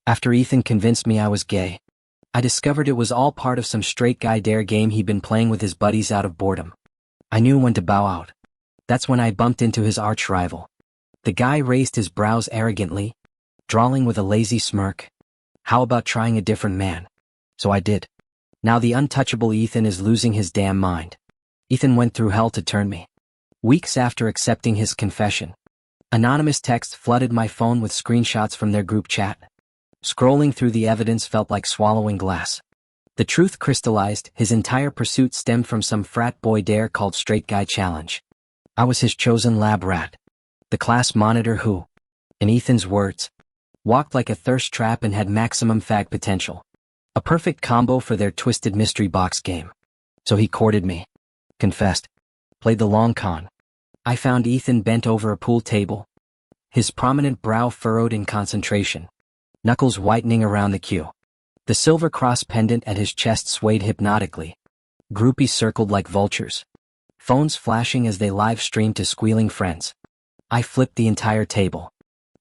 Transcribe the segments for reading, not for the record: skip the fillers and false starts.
After Ethan convinced me I was gay, I discovered it was all part of some straight guy dare game he'd been playing with his buddies out of boredom. I knew when to bow out. That's when I bumped into his arch-rival. The guy raised his brows arrogantly, drawling with a lazy smirk. How about trying a different man? So I did. Now the untouchable Ethan is losing his damn mind. Ethan went through hell to turn me. Weeks after accepting his confession, anonymous texts flooded my phone with screenshots from their group chat. Scrolling through the evidence felt like swallowing glass. The truth crystallized. His entire pursuit stemmed from some frat boy dare called Straight Guy Challenge. I was his chosen lab rat. The class monitor who, in Ethan's words, walked like a thirst trap and had maximum fag potential. A perfect combo for their twisted mystery box game. So he courted me. Confessed. Played the long con. I found Ethan bent over a pool table, his prominent brow furrowed in concentration, knuckles whitening around the cue. The silver cross pendant at his chest swayed hypnotically. Groupies circled like vultures, phones flashing as they live-streamed to squealing friends. I flipped the entire table.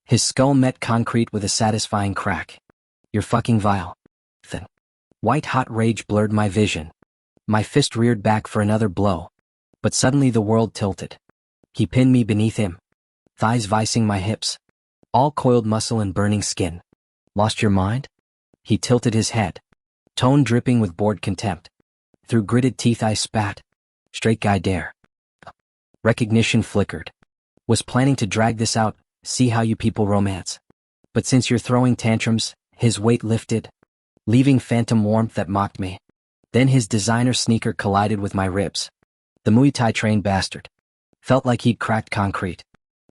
His skull met concrete with a satisfying crack. You're fucking vile. Ethan. White-hot rage blurred my vision. My fist reared back for another blow. But suddenly the world tilted. He pinned me beneath him, thighs vicing my hips. All coiled muscle and burning skin. Lost your mind? He tilted his head, tone dripping with bored contempt. Through gritted teeth I spat. Straight guy dare. Recognition flickered. Was planning to drag this out, see how you people romance. But since you're throwing tantrums, his weight lifted, leaving phantom warmth that mocked me. Then his designer sneaker collided with my ribs. The Muay Thai trained bastard. Felt like he'd cracked concrete.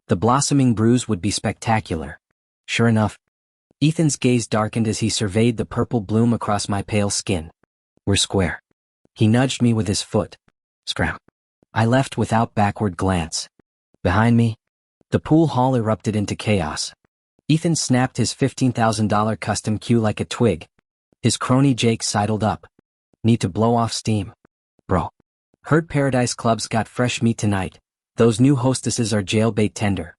The blossoming bruise would be spectacular. Sure enough, Ethan's gaze darkened as he surveyed the purple bloom across my pale skin. We're square. He nudged me with his foot. Scram. I left without backward glance. Behind me, the pool hall erupted into chaos. Ethan snapped his $15,000 custom cue like a twig. His crony Jake sidled up. Need to blow off steam. Bro. Heard Paradise Club's got fresh meat tonight. Those new hostesses are jailbait tender.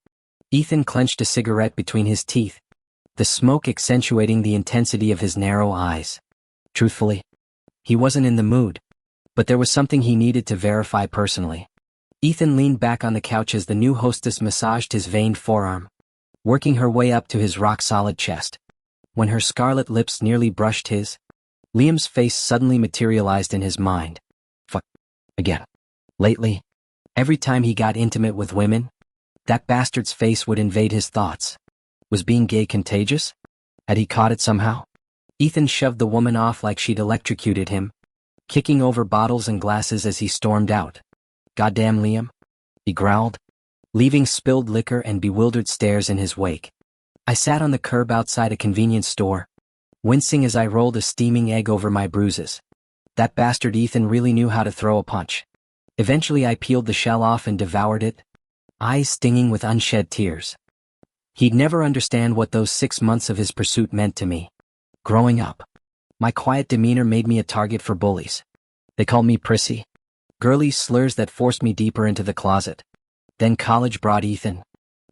Ethan clenched a cigarette between his teeth, the smoke accentuating the intensity of his narrow eyes. Truthfully, he wasn't in the mood, but there was something he needed to verify personally. Ethan leaned back on the couch as the new hostess massaged his veined forearm, working her way up to his rock-solid chest. When her scarlet lips nearly brushed his, Liam's face suddenly materialized in his mind. Fuck. Again. Lately, every time he got intimate with women, that bastard's face would invade his thoughts. Was being gay contagious? Had he caught it somehow? Ethan shoved the woman off like she'd electrocuted him, kicking over bottles and glasses as he stormed out. Goddamn Liam, he growled, leaving spilled liquor and bewildered stares in his wake. I sat on the curb outside a convenience store, wincing as I rolled a steaming egg over my bruises. That bastard Ethan really knew how to throw a punch. Eventually I peeled the shell off and devoured it, eyes stinging with unshed tears. He'd never understand what those 6 months of his pursuit meant to me. Growing up, my quiet demeanor made me a target for bullies. They called me prissy. Girly slurs that forced me deeper into the closet. Then college brought Ethan,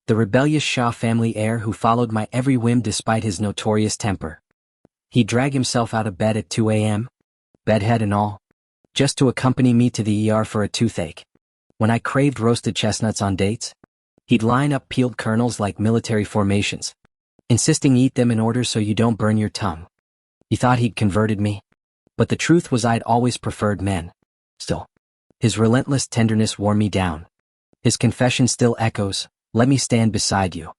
the rebellious Shaw family heir who followed my every whim despite his notorious temper. He'd drag himself out of bed at 2 a.m., bedhead and all, just to accompany me to the ER for a toothache. When I craved roasted chestnuts on dates, he'd line up peeled kernels like military formations, insisting eat them in order so you don't burn your tongue. He thought he'd converted me, but the truth was I'd always preferred men. Still, his relentless tenderness wore me down. His confession still echoes, let me stand beside you.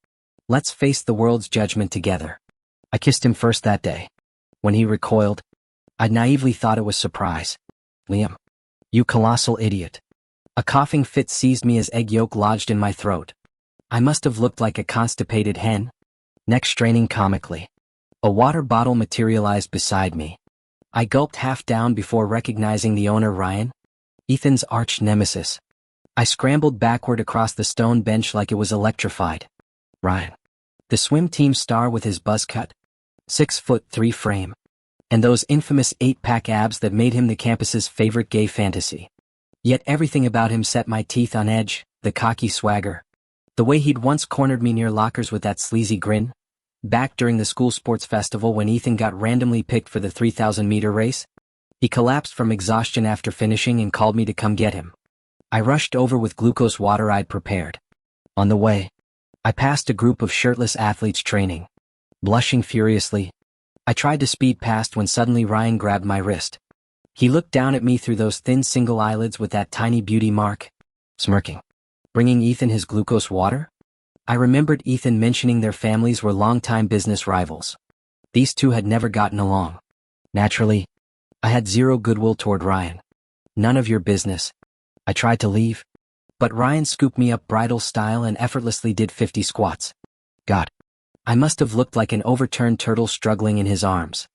Let's face the world's judgment together. I kissed him first that day. When he recoiled, I'd naively thought it was surprise. Liam, you colossal idiot. A coughing fit seized me as egg yolk lodged in my throat. I must have looked like a constipated hen, neck straining comically. A water bottle materialized beside me. I gulped half down before recognizing the owner, Ryan, Ethan's arch nemesis. I scrambled backward across the stone bench like it was electrified. Ryan, the swim team star with his buzz cut, 6'3" frame, and those infamous 8-pack abs that made him the campus's favorite gay fantasy. Yet everything about him set my teeth on edge, the cocky swagger, the way he'd once cornered me near lockers with that sleazy grin, Back during the school sports festival when Ethan got randomly picked for the 3,000-meter race, he collapsed from exhaustion after finishing and called me to come get him. I rushed over with glucose water I'd prepared. On the way, I passed a group of shirtless athletes training. Blushing furiously, I tried to speed past when suddenly Ryan grabbed my wrist. He looked down at me through those thin single eyelids with that tiny beauty mark, smirking. Bringing Ethan his glucose water? I remembered Ethan mentioning their families were longtime business rivals. These two had never gotten along. Naturally, I had zero goodwill toward Ryan. None of your business. I tried to leave, but Ryan scooped me up bridal style and effortlessly did 50 squats. God, I must have looked like an overturned turtle struggling in his arms.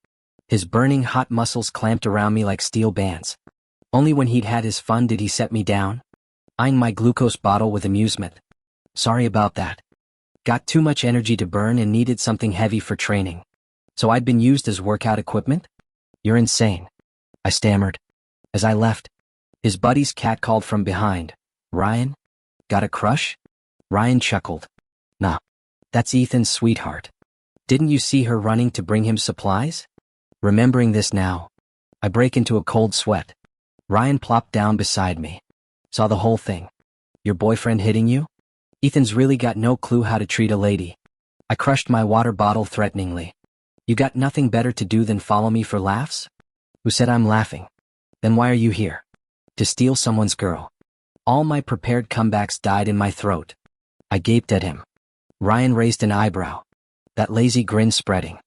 His burning hot muscles clamped around me like steel bands. Only when he'd had his fun did he set me down, eyeing my glucose bottle with amusement. Sorry about that. Got too much energy to burn and needed something heavy for training. So I'd been used as workout equipment? You're insane, I stammered. As I left, his buddy's catcalled from behind. Ryan? Got a crush? Ryan chuckled. Nah, that's Ethan's sweetheart. Didn't you see her running to bring him supplies? Remembering this now, I break into a cold sweat. Ryan plopped down beside me. Saw the whole thing. Your boyfriend hitting you? Ethan's really got no clue how to treat a lady. I crushed my water bottle threateningly. You got nothing better to do than follow me for laughs? Who said I'm laughing? Then why are you here? To steal someone's girl. All my prepared comebacks died in my throat. I gaped at him. Ryan raised an eyebrow. That lazy grin spreading.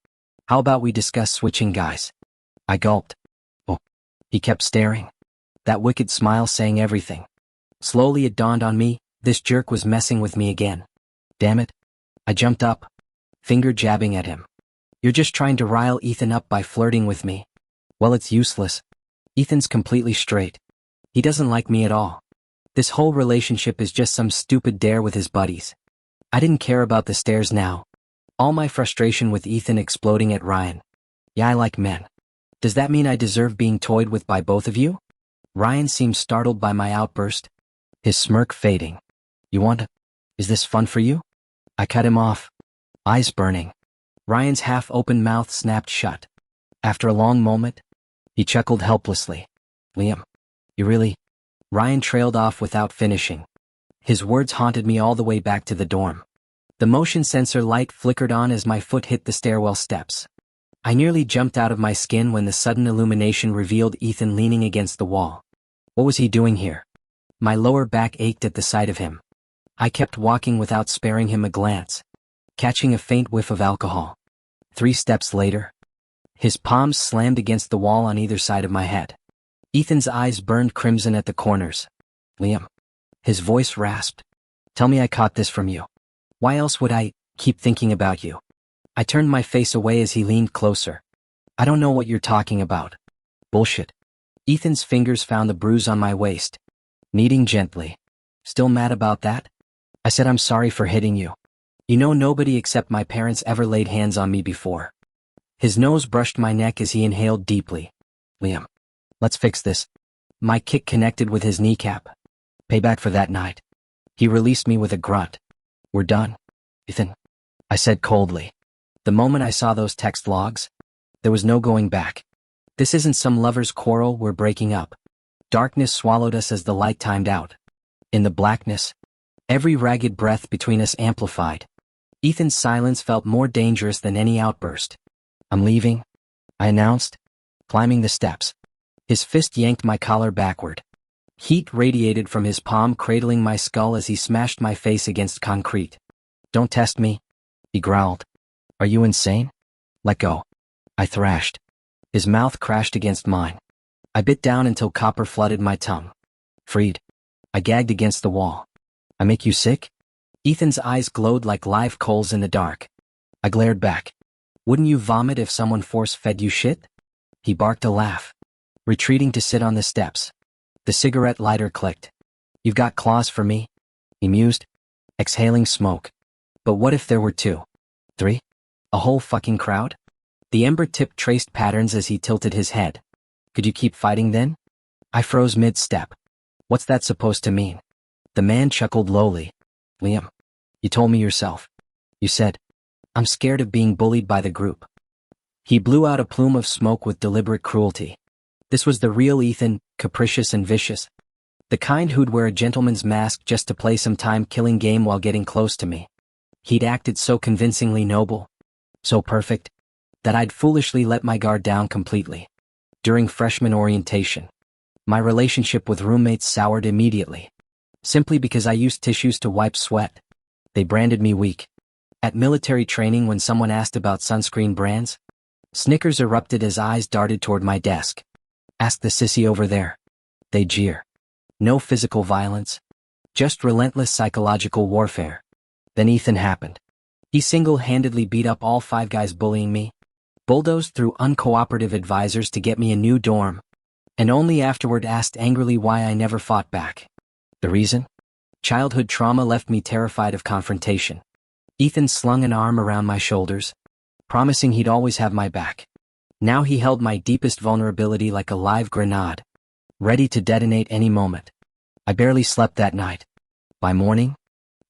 How about we discuss switching guys? I gulped. Oh. He kept staring. That wicked smile saying everything. Slowly it dawned on me, this jerk was messing with me again. Damn it. I jumped up, finger jabbing at him. You're just trying to rile Ethan up by flirting with me. Well, it's useless. Ethan's completely straight. He doesn't like me at all. This whole relationship is just some stupid dare with his buddies. I didn't care about the stares now. All my frustration with Ethan exploding at Ryan. Yeah, I like men. Does that mean I deserve being toyed with by both of you? Ryan seemed startled by my outburst, his smirk fading. You want to? Is this fun for you? I cut him off, eyes burning. Ryan's half-open mouth snapped shut. After a long moment, he chuckled helplessly. Liam, you really? Ryan trailed off without finishing. His words haunted me all the way back to the dorm. The motion sensor light flickered on as my foot hit the stairwell steps. I nearly jumped out of my skin when the sudden illumination revealed Ethan leaning against the wall. What was he doing here? My lower back ached at the sight of him. I kept walking without sparing him a glance, catching a faint whiff of alcohol. 3 steps later, his palms slammed against the wall on either side of my head. Ethan's eyes burned crimson at the corners. Liam. His voice rasped. Tell me I caught this from you. Why else would I keep thinking about you? I turned my face away as he leaned closer. I don't know what you're talking about. Bullshit. Ethan's fingers found the bruise on my waist, kneading gently. Still mad about that? I said I'm sorry for hitting you. You know nobody except my parents ever laid hands on me before. His nose brushed my neck as he inhaled deeply. Liam. Let's fix this. My kick connected with his kneecap. Payback for that night. He released me with a grunt. We're done. Ethan. I said coldly. The moment I saw those text logs, there was no going back. This isn't some lover's quarrel, we're breaking up. Darkness swallowed us as the light timed out. In the blackness, every ragged breath between us amplified. Ethan's silence felt more dangerous than any outburst. I'm leaving, I announced, climbing the steps. His fist yanked my collar backward. Heat radiated from his palm, cradling my skull as he smashed my face against concrete. Don't test me, he growled. Are you insane? Let go. I thrashed. His mouth crashed against mine. I bit down until copper flooded my tongue. Freed. I gagged against the wall. I make you sick? Ethan's eyes glowed like live coals in the dark. I glared back. Wouldn't you vomit if someone force-fed you shit? He barked a laugh, retreating to sit on the steps. The cigarette lighter clicked. You've got claws for me? He mused, exhaling smoke. But what if there were 2? 3? A whole fucking crowd? The ember tip traced patterns as he tilted his head. Could you keep fighting then? I froze mid-step. What's that supposed to mean? The man chuckled lowly. Liam, you told me yourself. You said, I'm scared of being bullied by the group." He blew out a plume of smoke with deliberate cruelty. This was the real Ethan, capricious and vicious. The kind who'd wear a gentleman's mask just to play some time-killing game while getting close to me. He'd acted so convincingly noble, so perfect, that I'd foolishly let my guard down completely. During freshman orientation, my relationship with roommates soured immediately. Simply because I used tissues to wipe sweat. They branded me weak. At military training, when someone asked about sunscreen brands, snickers erupted as eyes darted toward my desk. "Ask the sissy over there." They jeer. No physical violence, just relentless psychological warfare. Then Ethan happened. He single-handedly beat up all 5 guys bullying me, bulldozed through uncooperative advisors to get me a new dorm, and only afterward asked angrily why I never fought back. The reason? Childhood trauma left me terrified of confrontation. Ethan slung an arm around my shoulders, promising he'd always have my back. Now he held my deepest vulnerability like a live grenade, ready to detonate any moment. I barely slept that night. By morning,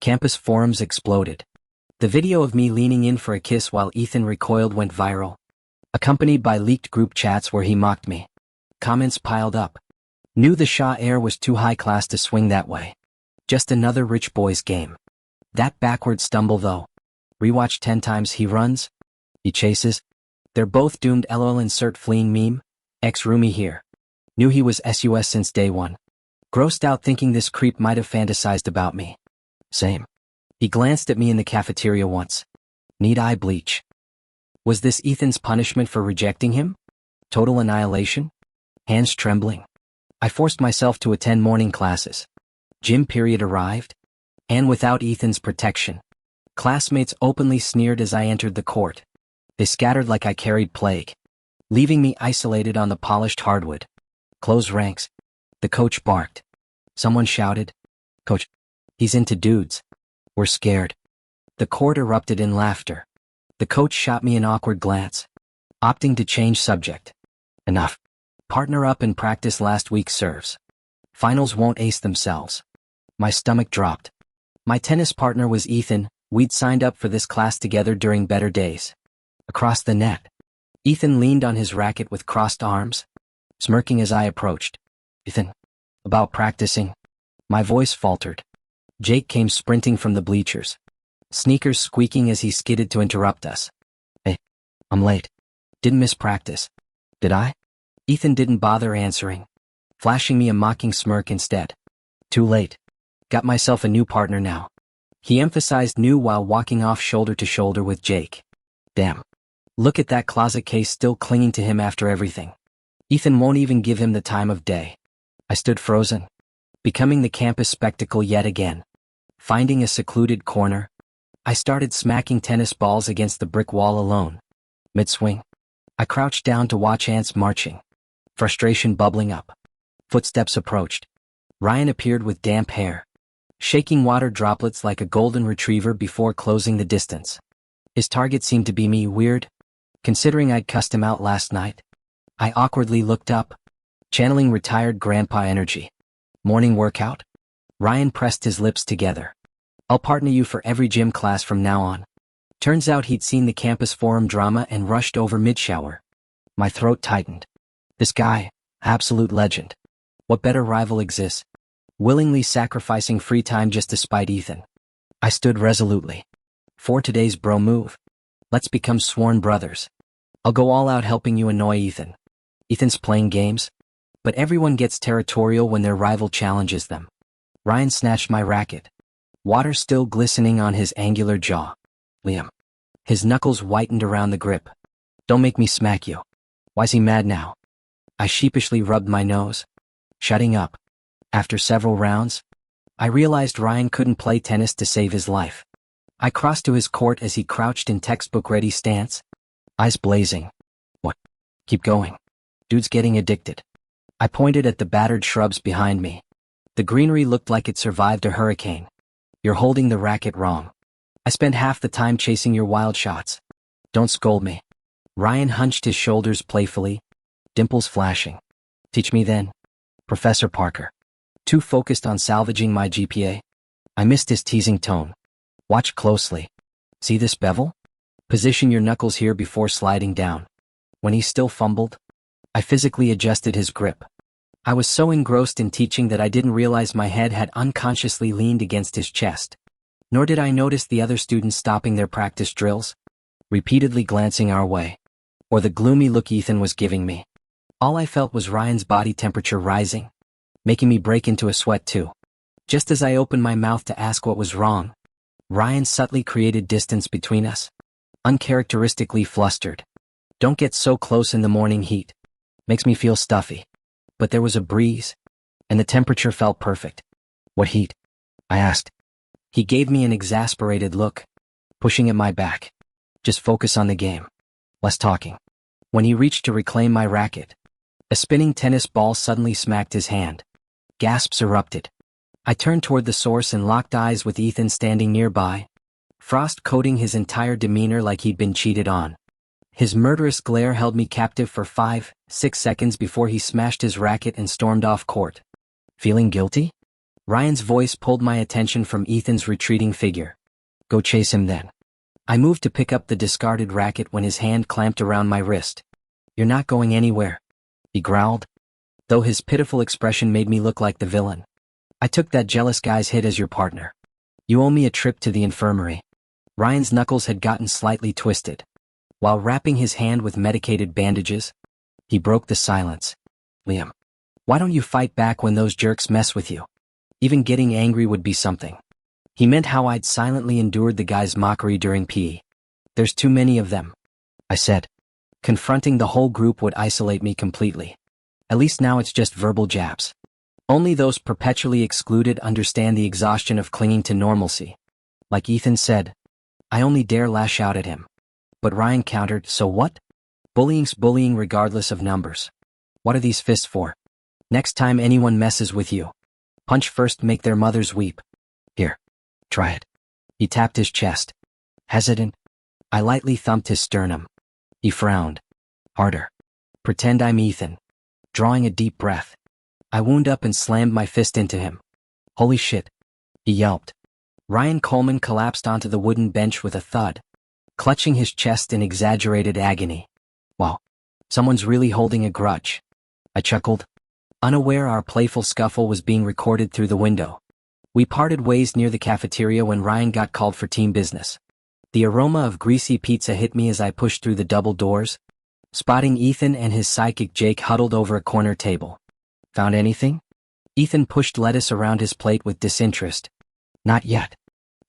campus forums exploded. The video of me leaning in for a kiss while Ethan recoiled went viral, accompanied by leaked group chats where he mocked me. Comments piled up. Knew the Shah air was too high class to swing that way. Just another rich boy's game. That backward stumble though. Rewatch 10 times he runs, he chases. They're both doomed. LOL insert fleeing meme. Ex-roomie here. Knew he was sus since day one. Grossed out thinking this creep might have fantasized about me. Same. He glanced at me in the cafeteria once. Need I bleach? Was this Ethan's punishment for rejecting him? Total annihilation? Hands trembling. I forced myself to attend morning classes. Gym period arrived, and without Ethan's protection, classmates openly sneered as I entered the court. They scattered like I carried plague, leaving me isolated on the polished hardwood. Close ranks. The coach barked. Someone shouted, "Coach, he's into dudes." We're scared. The court erupted in laughter. The coach shot me an awkward glance, opting to change subject. Enough. Partner up and practice last week's serves. Finals won't ace themselves. My stomach dropped. My tennis partner was Ethan. We'd signed up for this class together during better days. Across the net, Ethan leaned on his racket with crossed arms, smirking as I approached. "Ethan, about practicing." My voice faltered. Jake came sprinting from the bleachers, sneakers squeaking as he skidded to interrupt us. "Hey, I'm late. Didn't miss practice. Did I?" Ethan didn't bother answering, flashing me a mocking smirk instead. "Too late. Got myself a new partner now." He emphasized new while walking off shoulder to shoulder with Jake. Damn. Look at that closet case still clinging to him after everything. Ethan won't even give him the time of day. I stood frozen, becoming the campus spectacle yet again. Finding a secluded corner, I started smacking tennis balls against the brick wall alone. Mid-swing, I crouched down to watch ants marching, frustration bubbling up. Footsteps approached. Ryan appeared with damp hair, shaking water droplets like a golden retriever before closing the distance. His target seemed to be me. Weird, considering I'd cussed him out last night. I awkwardly looked up, channeling retired grandpa energy. Morning workout? Ryan pressed his lips together. "I'll partner you for every gym class from now on." Turns out he'd seen the campus forum drama and rushed over mid-shower. My throat tightened. This guy, absolute legend. What better rival exists? Willingly sacrificing free time just to spite Ethan. I stood resolutely. For today's bro move, let's become sworn brothers. I'll go all out helping you annoy Ethan. Ethan's playing games, but everyone gets territorial when their rival challenges them. Ryan snatched my racket, water still glistening on his angular jaw. Liam. His knuckles whitened around the grip. "Don't make me smack you." Why's he mad now? I sheepishly rubbed my nose, shutting up. After several rounds, I realized Ryan couldn't play tennis to save his life. I crossed to his court as he crouched in textbook-ready stance, eyes blazing. "What? Keep going. Dude's getting addicted." I pointed at the battered shrubs behind me. The greenery looked like it survived a hurricane. "You're holding the racket wrong. I spend half the time chasing your wild shots. Don't scold me." Ryan hunched his shoulders playfully, dimples flashing. "Teach me then, Professor Parker." Too focused on salvaging my GPA, I missed his teasing tone. "Watch closely. See this bevel? Position your knuckles here before sliding down. When he still fumbled, I physically adjusted his grip. I was so engrossed in teaching that I didn't realize my head had unconsciously leaned against his chest. Nor did I notice the other students stopping their practice drills, repeatedly glancing our way, or the gloomy look Ethan was giving me. All I felt was Ryan's body temperature rising, making me break into a sweat too. Just as I opened my mouth to ask what was wrong, Ryan subtly created distance between us, uncharacteristically flustered. Don't get so close in the morning heat. Makes me feel stuffy. But there was a breeze, and the temperature felt perfect. What heat? I asked. He gave me an exasperated look, pushing at my back. Just focus on the game. Less talking. When he reached to reclaim my racket, a spinning tennis ball suddenly smacked his hand. Gasps erupted. I turned toward the source and locked eyes with Ethan standing nearby, frost coating his entire demeanor like he'd been cheated on. His murderous glare held me captive for 5-6 seconds before he smashed his racket and stormed off court. Feeling guilty? Ryan's voice pulled my attention from Ethan's retreating figure. Go chase him then. I moved to pick up the discarded racket when his hand clamped around my wrist. You're not going anywhere, he growled, though his pitiful expression made me look like the villain. I took that jealous guy's hit as your partner. You owe me a trip to the infirmary. Ryan's knuckles had gotten slightly twisted. While wrapping his hand with medicated bandages, he broke the silence. Liam, why don't you fight back when those jerks mess with you? Even getting angry would be something. He meant how I'd silently endured the guy's mockery during PE. There's too many of them, I said. Confronting the whole group would isolate me completely. At least now it's just verbal jabs. Only those perpetually excluded understand the exhaustion of clinging to normalcy. Like Ethan said, I only dare lash out at him. But Ryan countered, so what? Bullying's bullying regardless of numbers. What are these fists for? Next time anyone messes with you, punch first, make their mothers weep. Here, try it. He tapped his chest. Hesitant, I lightly thumped his sternum. He frowned. Harder. Pretend I'm Ethan. Drawing a deep breath, I wound up and slammed my fist into him. Holy shit, he yelped. Ryan Coleman collapsed onto the wooden bench with a thud, clutching his chest in exaggerated agony. Wow, someone's really holding a grudge. I chuckled, unaware our playful scuffle was being recorded through the window. We parted ways near the cafeteria when Ryan got called for team business. The aroma of greasy pizza hit me as I pushed through the double doors, spotting Ethan and his psychic Jake huddled over a corner table. Found anything? Ethan pushed lettuce around his plate with disinterest. Not yet.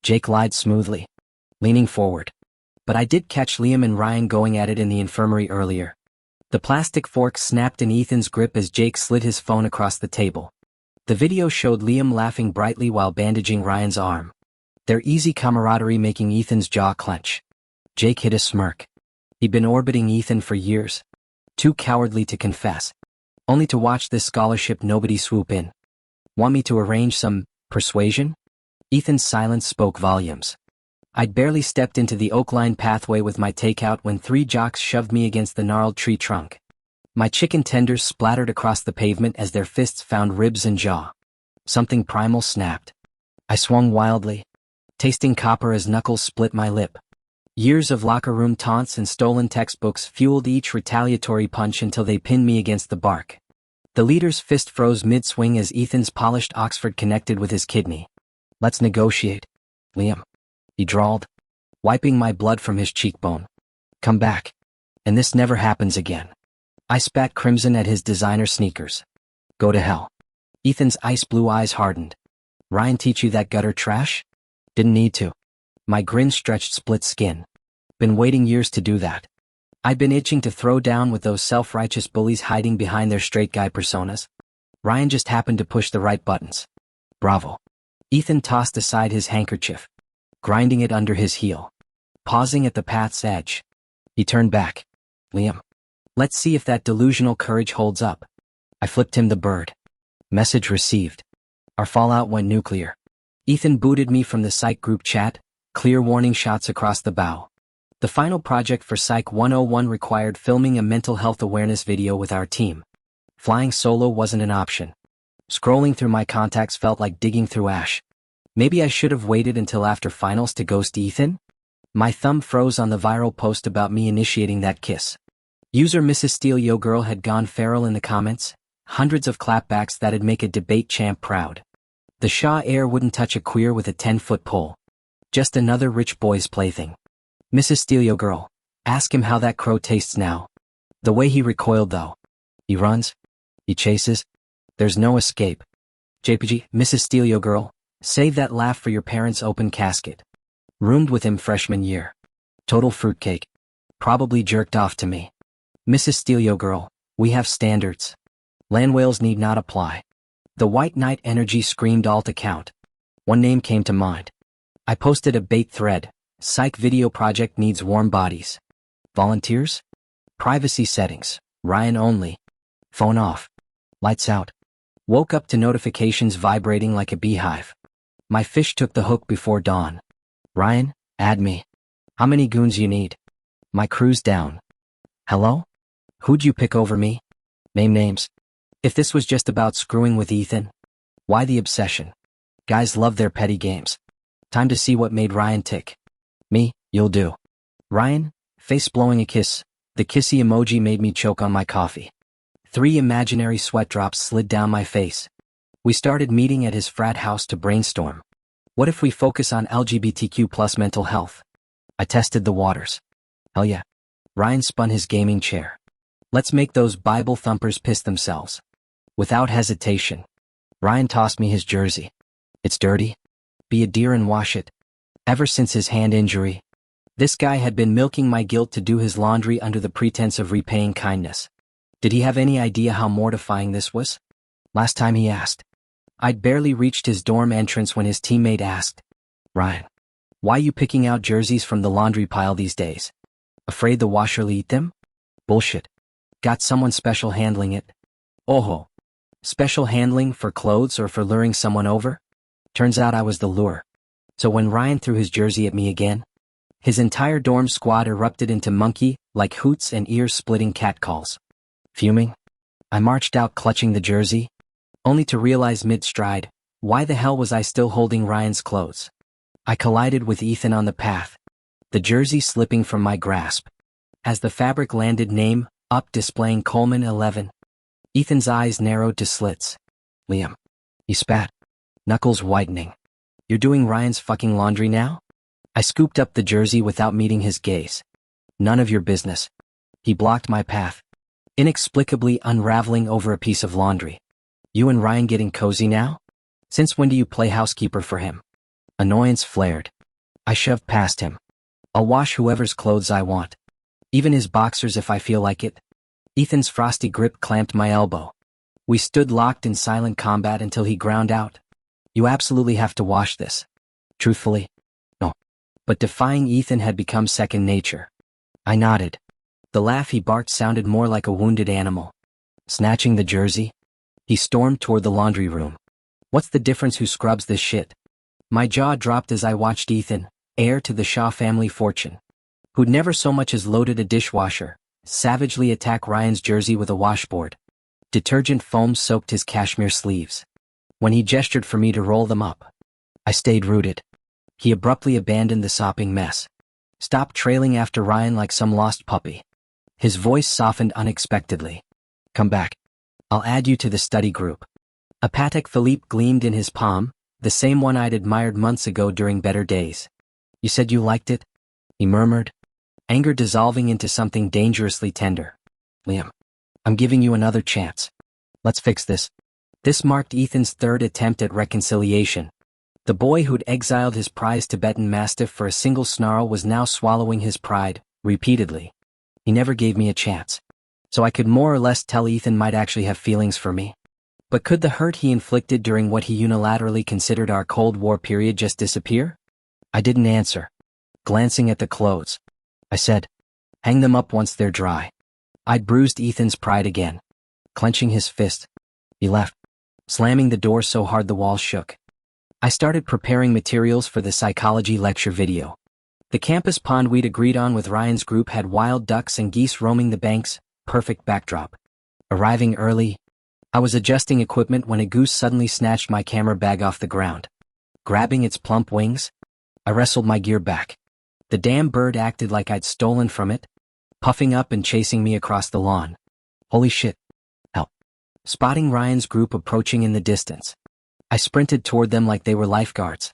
Jake lied smoothly, leaning forward. But I did catch Liam and Ryan going at it in the infirmary earlier. The plastic fork snapped in Ethan's grip as Jake slid his phone across the table. The video showed Liam laughing brightly while bandaging Ryan's arm, their easy camaraderie making Ethan's jaw clench. Jake hid a smirk. He'd been orbiting Ethan for years, too cowardly to confess, only to watch this scholarship nobody swoop in. Want me to arrange some persuasion? Ethan's silence spoke volumes. I'd barely stepped into the oak-lined pathway with my takeout when 3 jocks shoved me against the gnarled tree trunk. My chicken tenders splattered across the pavement as their fists found ribs and jaw. Something primal snapped. I swung wildly, tasting copper as knuckles split my lip. Years of locker room taunts and stolen textbooks fueled each retaliatory punch until they pinned me against the bark. The leader's fist froze mid-swing as Ethan's polished Oxford connected with his kidney. Let's negotiate, Liam, he drawled, wiping my blood from his cheekbone. Come back, and this never happens again. I spat crimson at his designer sneakers. Go to hell. Ethan's ice-blue eyes hardened. Ryan teach you that gutter trash? Didn't need to. My grin stretched split skin. Been waiting years to do that. I'd been itching to throw down with those self-righteous bullies hiding behind their straight guy personas. Ryan just happened to push the right buttons. Bravo. Ethan tossed aside his handkerchief, grinding it under his heel. Pausing at the path's edge, he turned back. Liam, let's see if that delusional courage holds up. I flipped him the bird. Message received. Our fallout went nuclear. Ethan booted me from the psych group chat, clear warning shots across the bow. The final project for Psych 101 required filming a mental health awareness video with our team. Flying solo wasn't an option. Scrolling through my contacts felt like digging through ash. Maybe I should have waited until after finals to ghost Ethan? My thumb froze on the viral post about me initiating that kiss. User Mrs. Steele Yo Girl had gone feral in the comments, hundreds of clapbacks that'd make a debate champ proud. The Shah heir wouldn't touch a queer with a 10-foot pole. Just another rich boy's plaything. Mrs. Steele Yo Girl, ask him how that crow tastes now. The way he recoiled though. He runs. He chases. There's no escape. JPG, Mrs. Steele Yo Girl, save that laugh for your parents' open casket. Roomed with him freshman year. Total fruitcake. Probably jerked off to me. Mrs. Steele Yo Girl, we have standards. Land whales need not apply. The white knight energy screamed all to count. One name came to mind. I posted a bait thread. Psych video project needs warm bodies. Volunteers? Privacy settings. Ryan only. Phone off. Lights out. Woke up to notifications vibrating like a beehive. My fish took the hook before dawn. Ryan, add me. How many goons you need? My crew's down. Hello? Who'd you pick over me? Name names. If this was just about screwing with Ethan, why the obsession? Guys love their petty games. Time to see what made Ryan tick. Me, you'll do. Ryan, face blowing a kiss. The kissy emoji made me choke on my coffee. 3 imaginary sweat drops slid down my face. We started meeting at his frat house to brainstorm. What if we focus on LGBTQ plus mental health? I tested the waters. Hell yeah. Ryan spun his gaming chair. Let's make those Bible thumpers piss themselves. Without hesitation. Ryan tossed me his jersey. It's dirty. Be a dear and wash it. Ever since his hand injury, this guy had been milking my guilt to do his laundry under the pretense of repaying kindness. Did he have any idea how mortifying this was? Last time he asked. I'd barely reached his dorm entrance when his teammate asked, Ryan, why you picking out jerseys from the laundry pile these days? Afraid the washer'll eat them? Bullshit. Got someone special handling it? Oh. Special handling for clothes or for luring someone over? Turns out I was the lure. So when Ryan threw his jersey at me again, his entire dorm squad erupted into monkey-like hoots and ear-splitting catcalls. Fuming, I marched out clutching the jersey, only to realize mid-stride, why the hell was I still holding Ryan's clothes? I collided with Ethan on the path, the jersey slipping from my grasp. As the fabric landed name, up displaying Coleman 11. Ethan's eyes narrowed to slits. Liam. He spat. Knuckles whitening. You're doing Ryan's fucking laundry now? I scooped up the jersey without meeting his gaze. None of your business. He blocked my path, inexplicably unraveling over a piece of laundry. You and Ryan getting cozy now? Since when do you play housekeeper for him? Annoyance flared. I shoved past him. I'll wash whoever's clothes I want. Even his boxers if I feel like it. Ethan's frosty grip clamped my elbow. We stood locked in silent combat until he ground out. You absolutely have to wash this. Truthfully, no. But defying Ethan had become second nature. I nodded. The laugh he barked sounded more like a wounded animal. Snatching the jersey, he stormed toward the laundry room. What's the difference who scrubs this shit? My jaw dropped as I watched Ethan, heir to the Shaw family fortune, who'd never so much as loaded a dishwasher, savagely attack Ryan's jersey with a washboard. Detergent foam soaked his cashmere sleeves. When he gestured for me to roll them up, I stayed rooted. He abruptly abandoned the sopping mess. Stopped trailing after Ryan like some lost puppy. His voice softened unexpectedly. Come back. I'll add you to the study group. A Patek Philippe gleamed in his palm, the same one I'd admired months ago during better days. You said you liked it? He murmured, anger dissolving into something dangerously tender. Liam, I'm giving you another chance. Let's fix this. This marked Ethan's third attempt at reconciliation. The boy who'd exiled his prized Tibetan Mastiff for a single snarl was now swallowing his pride, repeatedly. He never gave me a chance. So I could more or less tell Ethan might actually have feelings for me. But could the hurt he inflicted during what he unilaterally considered our Cold War period just disappear? I didn't answer. Glancing at the clothes, I said, hang them up once they're dry. I'd bruised Ethan's pride again. Clenching his fist, he left, slamming the door so hard the walls shook. I started preparing materials for the psychology lecture video. The campus pond we'd agreed on with Ryan's group had wild ducks and geese roaming the banks, perfect backdrop. Arriving early, I was adjusting equipment when a goose suddenly snatched my camera bag off the ground. Grabbing its plump wings, I wrestled my gear back. The damn bird acted like I'd stolen from it, puffing up and chasing me across the lawn. Holy shit. Help. Spotting Ryan's group approaching in the distance, I sprinted toward them like they were lifeguards.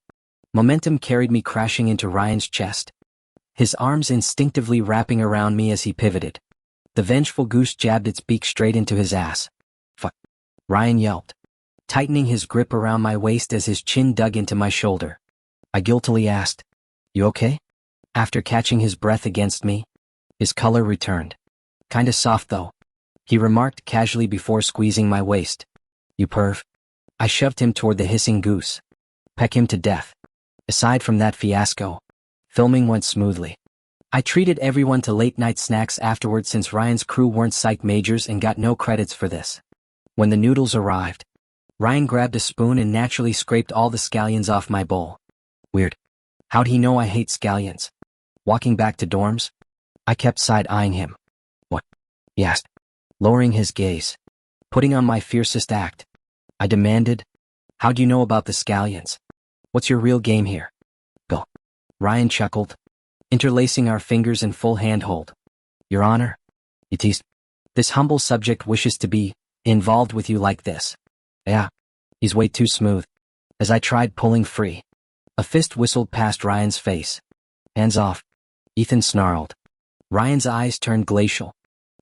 Momentum carried me crashing into Ryan's chest, his arms instinctively wrapping around me as he pivoted. The vengeful goose jabbed its beak straight into his ass. Fuck. Ryan yelped, tightening his grip around my waist as his chin dug into my shoulder. I guiltily asked, "You okay?" After catching his breath against me, his color returned. "Kinda soft though," he remarked casually before squeezing my waist. "You perv." I shoved him toward the hissing goose. "Peck him to death." Aside from that fiasco, filming went smoothly. I treated everyone to late-night snacks afterward since Ryan's crew weren't psych majors and got no credits for this. When the noodles arrived, Ryan grabbed a spoon and naturally scraped all the scallions off my bowl. Weird. How'd he know I hate scallions? Walking back to dorms, I kept side-eyeing him. "What?" he asked, lowering his gaze. Putting on my fiercest act, I demanded, "How'd you know about the scallions? What's your real game here?" "Go." Ryan chuckled, interlacing our fingers in full handhold. "Your Honor," he teased, "this humble subject wishes to be involved with you like this." "Yeah, he's way too smooth." As I tried pulling free, a fist whistled past Ryan's face. "Hands off," Ethan snarled. Ryan's eyes turned glacial,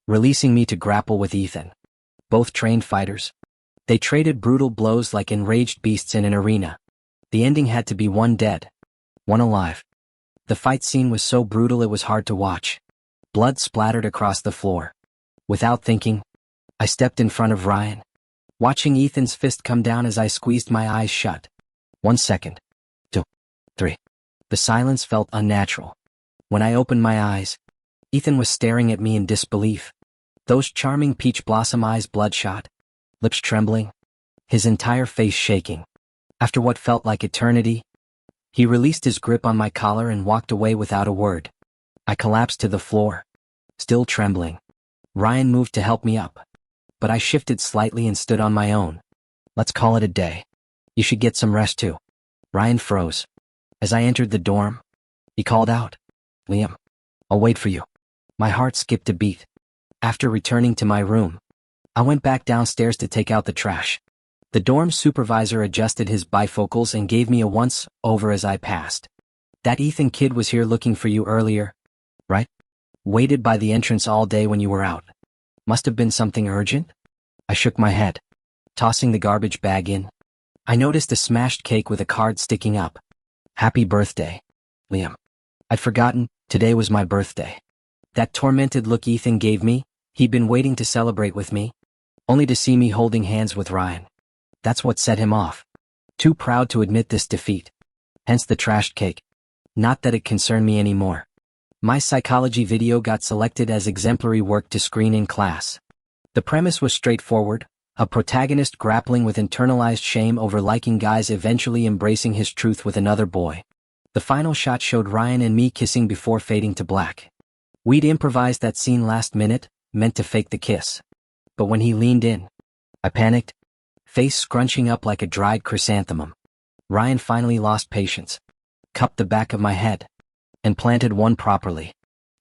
releasing me to grapple with Ethan. Both trained fighters, they traded brutal blows like enraged beasts in an arena. The ending had to be one dead, one alive. The fight scene was so brutal it was hard to watch. Blood splattered across the floor. Without thinking, I stepped in front of Ryan, watching Ethan's fist come down as I squeezed my eyes shut. 1 second. 2. 3. The silence felt unnatural. When I opened my eyes, Ethan was staring at me in disbelief. Those charming peach blossom eyes bloodshot, lips trembling, his entire face shaking. After what felt like eternity, he released his grip on my collar and walked away without a word. I collapsed to the floor, still trembling. Ryan moved to help me up, but I shifted slightly and stood on my own. "Let's call it a day. You should get some rest too." Ryan froze. As I entered the dorm, he called out, "Liam, I'll wait for you." My heart skipped a beat. After returning to my room, I went back downstairs to take out the trash. The dorm supervisor adjusted his bifocals and gave me a once-over as I passed. "That Ethan kid was here looking for you earlier, right? Waited by the entrance all day when you were out. Must have been something urgent?" I shook my head, tossing the garbage bag in. I noticed a smashed cake with a card sticking up. "Happy birthday, Liam." I'd forgotten, today was my birthday. That tormented look Ethan gave me, he'd been waiting to celebrate with me, only to see me holding hands with Ryan. That's what set him off. Too proud to admit this defeat. Hence the trashed cake. Not that it concerned me anymore. My psychology video got selected as exemplary work to screen in class. The premise was straightforward, a protagonist grappling with internalized shame over liking guys eventually embracing his truth with another boy. The final shot showed Ryan and me kissing before fading to black. We'd improvised that scene last minute, meant to fake the kiss. But when he leaned in, I panicked, face scrunching up like a dried chrysanthemum. Ryan finally lost patience, cupped the back of my head, and planted one properly.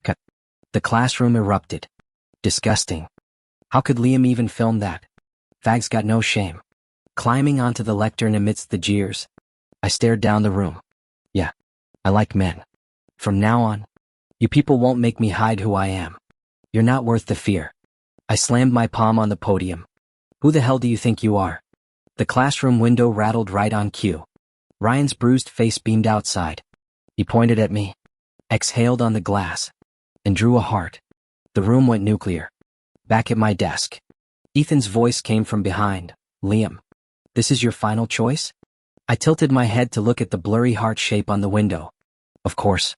Cut. The classroom erupted. Disgusting. How could Liam even film that? Fag's got no shame. Climbing onto the lectern amidst the jeers, I stared down the room. Yeah, I like men. From now on, you people won't make me hide who I am. You're not worth the fear. I slammed my palm on the podium. Who the hell do you think you are? The classroom window rattled right on cue. Ryan's bruised face beamed outside. He pointed at me, exhaled on the glass, and drew a heart. The room went nuclear. Back at my desk, Ethan's voice came from behind. "Liam, this is your final choice?" I tilted my head to look at the blurry heart shape on the window. "Of course."